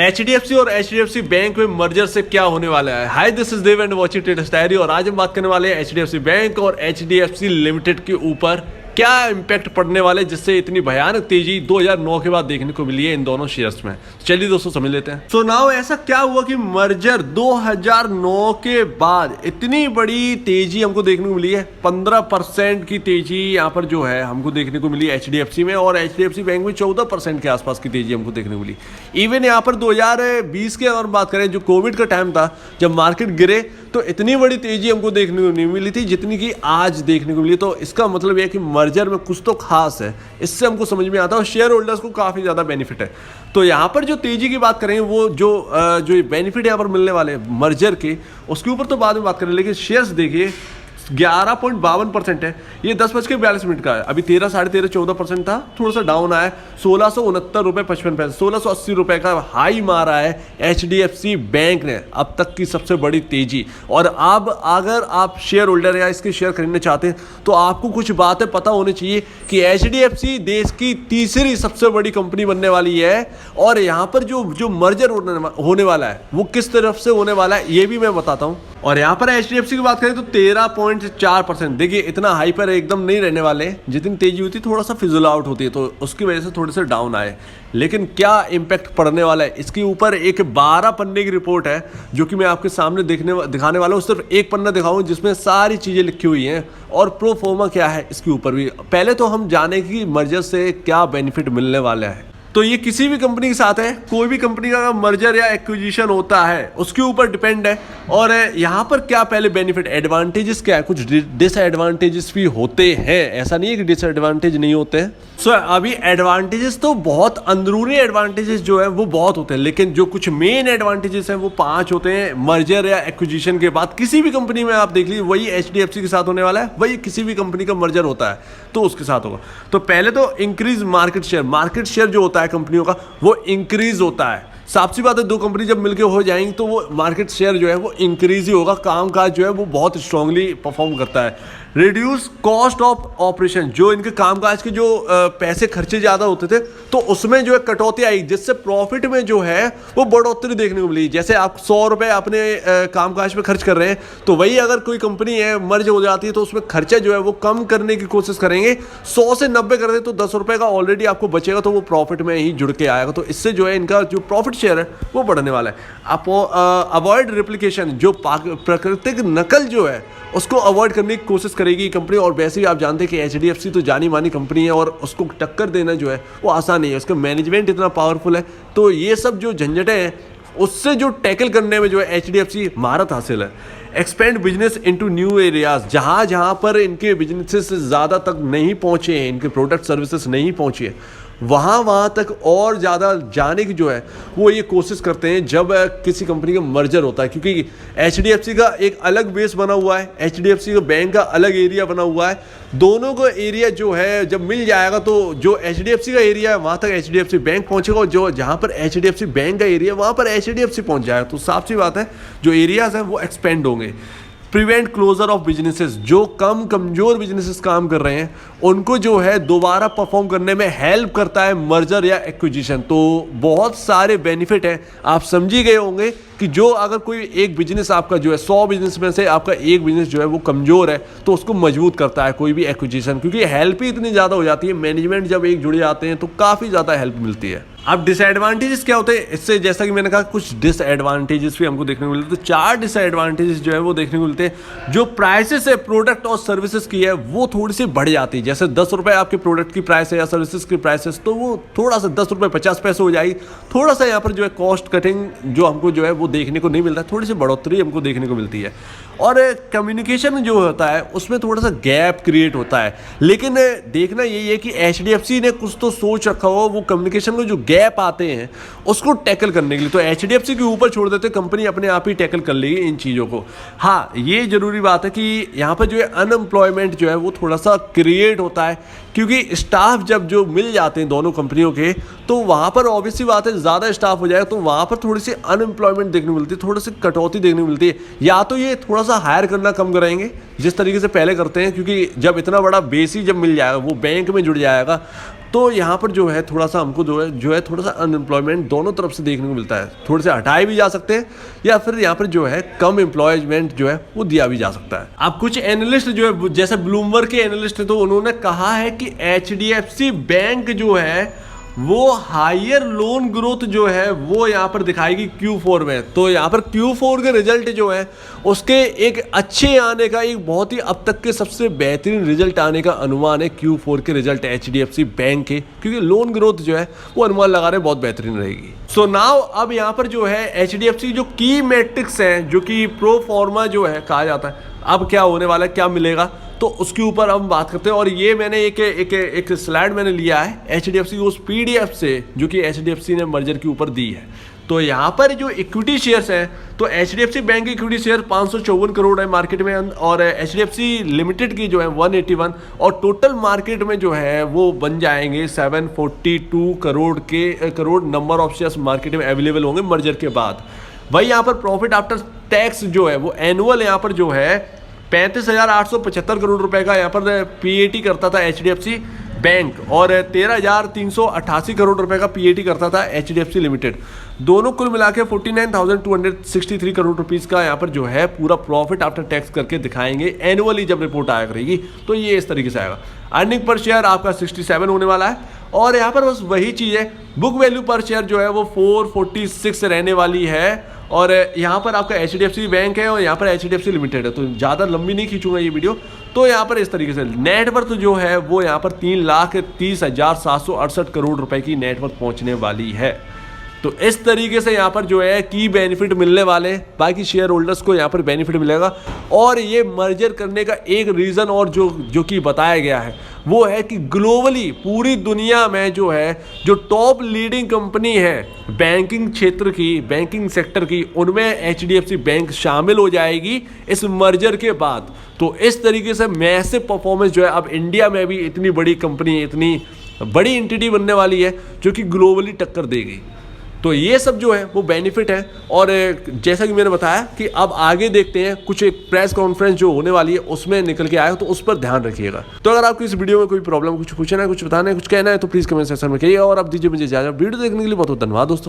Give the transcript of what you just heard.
HDFC और HDFC bank में merger से क्या होने वाला है। Hi, this is Dev and watching traders diary. और आज हम बात करने वाले हैं HDFC बैंक और HDFC लिमिटेड के ऊपर क्या इम्पैक्ट पड़ने वाले, जिससे इतनी भयानक तेजी 2009 के बाद देखने को मिली है इन दोनों शेयर्स में। चलिए दोस्तों समझ लेते हैं। तो नाउ ऐसा क्या हुआ कि मर्जर 2009 के बाद इतनी बड़ी तेजी हमको देखने को मिली है। 15% की तेजी यहाँ पर जो है हमको देखने को मिली HDFC में, और HDFC बैंक में 14% के आसपास की तेजी हमको देखने को मिली। इवन यहाँ पर 2020 के अगर बात करें, जो कोविड का टाइम था, जब मार्केट गिरे तो इतनी बड़ी तेजी हमको देखने को नहीं मिली थी जितनी कि आज देखने को मिली। तो इसका मतलब यह है कि मर्जर में कुछ तो खास है। इससे हमको समझ में आता है और शेयर होल्डर्स को काफ़ी ज़्यादा बेनिफिट है। तो यहाँ पर जो तेजी की बात करें, वो जो बेनिफिट यहाँ पर मिलने वाले मर्जर के, उसके ऊपर तो बाद में बात करें, लेकिन शेयर्स देखिए 11.52% है। ये 10:42 का है। अभी 13, साढ़े 13, 14% था, थोड़ा सा डाउन आया। 1669.55, 1680 रुपये का हाई मारा है HDFC बैंक ने, अब तक की सबसे बड़ी तेजी। और अब अगर आप शेयर होल्डर या इसके शेयर खरीदना चाहते हैं तो आपको कुछ बातें पता होनी चाहिए कि HDFC देश की तीसरी सबसे बड़ी कंपनी बनने वाली है। और यहाँ पर जो मर्जर होने वाला है वो किस तरफ से होने वाला है ये भी मैं बताता हूँ। और यहाँ पर HDFC की बात करें तो 13.4%। देखिए इतना हाई पर एकदम नहीं रहने वाले, जितनी तेजी होती है थोड़ा सा फिजल आउट होती है, तो उसकी वजह से थोड़े से डाउन आए। लेकिन क्या इम्पैक्ट पड़ने वाला है इसके ऊपर, एक 12 पन्ने की रिपोर्ट है जो कि मैं आपके सामने दिखाने वाला हूँ। सिर्फ एक पन्ना दिखाऊँ जिसमें सारी चीज़ें लिखी हुई हैं और प्रो फॉर्मा क्या है इसके ऊपर भी। पहले तो हम जाने कि मर्जर से क्या बेनिफिट मिलने वाला है। तो ये किसी भी कंपनी के साथ है, कोई भी कंपनी का मर्जर या एक्विजिशन होता है उसके ऊपर डिपेंड है। और यहाँ पर क्या पहले बेनिफिट, एडवांटेजेस क्या है, कुछ डिसएडवांटेजेस भी होते हैं, ऐसा नहीं है कि डिसएडवांटेज नहीं होते हैं। सो अभी एडवांटेजेस तो बहुत, अंदरूनी एडवांटेजेस जो है वो बहुत होते हैं, लेकिन जो कुछ मेन एडवांटेजेस हैं वो 5 होते हैं मर्जर या एक्विजिशन के बाद। किसी भी कंपनी में आप देख लीजिए, वही HDFC के साथ होने वाला है, वही किसी भी कंपनी का मर्जर होता है तो उसके साथ होगा। तो पहले तो इंक्रीज मार्केट शेयर जो होता है कंपनियों का वो इंक्रीज होता है। साफ सी बात है, दो कंपनी जब मिलकर हो जाएंगी तो वो मार्केट शेयर जो है वो इंक्रीज ही होगा। कामकाज जो है वो बहुत स्ट्रांगली परफॉर्म करता है। रिड्यूस कॉस्ट ऑफ ऑपरेशन, जो इनके कामकाज के जो पैसे खर्चे ज़्यादा होते थे तो उसमें जो है कटौती आई, जिससे प्रॉफिट में जो है वो बढ़ोतरी देखने को मिली। जैसे आप 100 रुपये अपने कामकाज पे खर्च कर रहे हैं, तो वही अगर कोई कंपनी है मर्ज हो जाती है तो उसमें खर्चा जो है वो कम करने की कोशिश करेंगे। 100 से 90 कर दे तो 10 रुपये का ऑलरेडी आपको बचेगा, तो वो प्रॉफिट में ही जुड़ के आएगा। तो इससे जो है इनका जो प्रॉफिट शेयर है वो बढ़ने वाला है। आपको अवॉइड रिप्लिकेशन, जो प्राकृतिक नकल जो है उसको अवॉइड करने की कोशिश करेगी कंपनी। और वैसे भी आप जानते हैं कि HDFC तो जानी मानी कंपनी है और उसको टक्कर देना जो है वो आसान नहीं है। उसका मैनेजमेंट इतना पावरफुल है, तो ये सब जो झंझटें हैं उससे जो टैकल करने में जो है HDFC महारत हासिल है। Expand business into new areas, जहाँ पर इनके बिजनेसेस ज़्यादा तक नहीं पहुँचे हैं, इनके प्रोडक्ट सर्विसेज नहीं पहुँची है, वहाँ तक और ज़्यादा जाने की जो है वो ये कोशिश करते हैं जब किसी कंपनी का मर्जर होता है। क्योंकि HDFC का एक अलग बेस बना हुआ है, HDFC का बैंक का अलग एरिया बना हुआ है। दोनों का एरिया जो है जब मिल जाएगा तो जो HDFC का एरिया है वहाँ तक HDFC बैंक पहुँचेगा, और जो जहाँ पर HDFC बैंक का एरिया है वहाँ पर HDFC पहुँच जाएगा। तो साफ सी बात है जो एरियाज हैं वो एक्सपेंड होंगे। प्रिवेंट क्लोजर ऑफ बिजनेसेस, जो कमजोर बिजनेसेस काम कर रहे हैं उनको जो है दोबारा परफॉर्म करने में हेल्प करता है मर्जर या एक्विजिशन। तो बहुत सारे बेनिफिट हैं, आप समझ ही गए होंगे कि जो अगर कोई एक बिजनेस आपका जो है 100 बिजनेस में से आपका एक बिजनेस जो है वो कमज़ोर है तो उसको मजबूत करता है कोई भी एक्विजिशन, क्योंकि हेल्प ही इतनी ज़्यादा हो जाती है। मैनेजमेंट जब एक जुड़ जाते हैं तो काफ़ी ज़्यादा हेल्प मिलती है। अब डिसएडवांटेजेस क्या होते हैं इससे, जैसा कि मैंने कहा कुछ डिसएडवांटेजेस भी हमको देखने को मिलते हैं। तो 4 डिसएडवांटेजेस जो है वो देखने को मिलते हैं। जो प्राइसेस है प्रोडक्ट और सर्विसेज की है वो थोड़ी सी बढ़ जाती है। जैसे 10 रुपये आपके प्रोडक्ट की प्राइस है या सर्विसेज की प्राइसेस, तो वो थोड़ा सा 10 रुपये 50 पैसे हो जाएगी। थोड़ा सा यहाँ पर जो है कॉस्ट कटिंग जो हमको जो है वो देखने को नहीं मिलता, थोड़ी सी बढ़ोतरी हमको देखने को मिलती है। और कम्युनिकेशन जो होता है उसमें थोड़ा सा गैप क्रिएट होता है। लेकिन देखना यही है कि HDFC ने कुछ तो सोच रखा हो, वो कम्युनिकेशन में जो गैप आते हैं उसको टैकल करने के लिए। तो HDFC के ऊपर छोड़ देते, कंपनी अपने आप ही टैकल कर लेगी इन चीज़ों को। हाँ, ये जरूरी बात है कि यहाँ पर जो है अनएम्प्लॉयमेंट जो है वो थोड़ा सा क्रिएट होता है, क्योंकि स्टाफ जब जो मिल जाते हैं दोनों कंपनियों के तो वहाँ पर ऑब्वियसली बात है ज़्यादा स्टाफ हो जाएगा तो वहाँ पर थोड़ी सी अनएम्प्लॉयमेंट देखने को मिलती है, थोड़ी सी कटौती देखने को मिलती है। या तो ये थोड़ा सा हायर करना कम कराएंगे जिस तरीके से पहले करते हैं, क्योंकि जब इतना बड़ा बेस ही जब मिल जाएगा वो बैंक में जुड़ जाएगा तो यहाँ पर जो है थोड़ा सा हमको जो है थोड़ा सा अनएम्प्लॉयमेंट दोनों तरफ से देखने को मिलता है, थोड़े से हटाए भी जा सकते हैं या फिर यहाँ पर जो है कम एम्प्लॉयमेंट जो है वो दिया भी जा सकता है। अब कुछ एनालिस्ट जो है जैसे ब्लूमबर्ग के एनालिस्ट हैं तो उन्होंने कहा है कि HDFC बैंक जो है वो हायर लोन ग्रोथ जो है वो यहाँ पर दिखाएगी Q4 में। तो यहाँ पर Q4 के रिजल्ट जो है उसके एक अच्छे आने का, एक बहुत ही अब तक के सबसे बेहतरीन रिजल्ट आने का अनुमान है Q4 के रिजल्ट HDFC बैंक के, क्योंकि लोन ग्रोथ जो है वो अनुमान लगा रहे बहुत बेहतरीन रहेगी। सो नाउ अब यहाँ पर जो है HDFC जो की मैट्रिक्स हैं जो कि प्रो फॉर्मा जो है कहा जाता है, अब क्या होने वाला है, क्या मिलेगा, तो उसके ऊपर हम बात करते हैं। और ये मैंने एक स्लाइड मैंने लिया है HDFC उस PDF से जो कि HDFC ने मर्जर के ऊपर दी है। तो यहाँ पर जो इक्विटी शेयर्स हैं तो HDFC बैंक की इक्विटी शेयर 554 करोड़ है मार्केट में, और HDFC लिमिटेड की जो है 181, और टोटल मार्केट में जो है वो बन जाएंगे 742 crore number of shares market में अवेलेबल होंगे मर्जर के बाद। वही यहाँ पर प्रॉफिट आफ्टर टैक्स जो है वो एनुअल यहाँ पर जो है 35,875 करोड़ रुपए का यहाँ पर PAT करता था HDFC बैंक, और 13,388 करोड़ रुपए का PAT करता था HDFC लिमिटेड। दोनों कुल मिला के 49,263 करोड़ रुपीस का यहाँ पर जो है पूरा प्रॉफिट आफ्टर टैक्स करके दिखाएंगे एनुअली जब रिपोर्ट आया करेगी। तो ये इस तरीके से आएगा। अर्निंग पर शेयर आपका 67 होने वाला है, और यहाँ पर बस वही चीज़ है, बुक वैल्यू पर शेयर जो है वो 446 रहने वाली है। और यहाँ पर आपका HDFC बैंक है और यहाँ पर HDFC लिमिटेड है, तो ज़्यादा लंबी नहीं खींचूंगा ये वीडियो। तो यहाँ पर इस तरीके से नेटवर्थ जो है वो यहाँ पर 3,30,768 करोड़ रुपए की नेटवर्थ पहुँचने वाली है। तो इस तरीके से यहाँ पर जो है की बेनिफिट मिलने वाले, बाकी शेयर होल्डर्स को यहाँ पर बेनिफिट मिलेगा। और ये मर्जर करने का एक रीज़न और जो कि बताया गया है वो है कि ग्लोबली पूरी दुनिया में जो है जो टॉप लीडिंग कंपनी है बैंकिंग क्षेत्र की, बैंकिंग सेक्टर की, उनमें HDFC बैंक शामिल हो जाएगी इस मर्जर के बाद। तो इस तरीके से मैसिव परफॉर्मेंस जो है अब इंडिया में भी इतनी बड़ी कंपनी, इतनी बड़ी एंटिटी बनने वाली है जो कि ग्लोबली टक्कर देगी। तो ये सब जो है वो बेनिफिट है। और जैसा कि मैंने बताया कि अब आगे देखते हैं, कुछ एक प्रेस कॉन्फ्रेंस जो होने वाली है उसमें निकल के आएगा, तो उस पर ध्यान रखिएगा। तो अगर आपको इस वीडियो में कोई प्रॉब्लम, कुछ पूछना है, कुछ बताना है, कुछ कहना है तो प्लीज़ कमेंट सेक्शन में कहिए। और अब दीजिए मुझे इजाजत। वीडियो देखने के लिए बहुत बहुत धन्यवाद दोस्तों।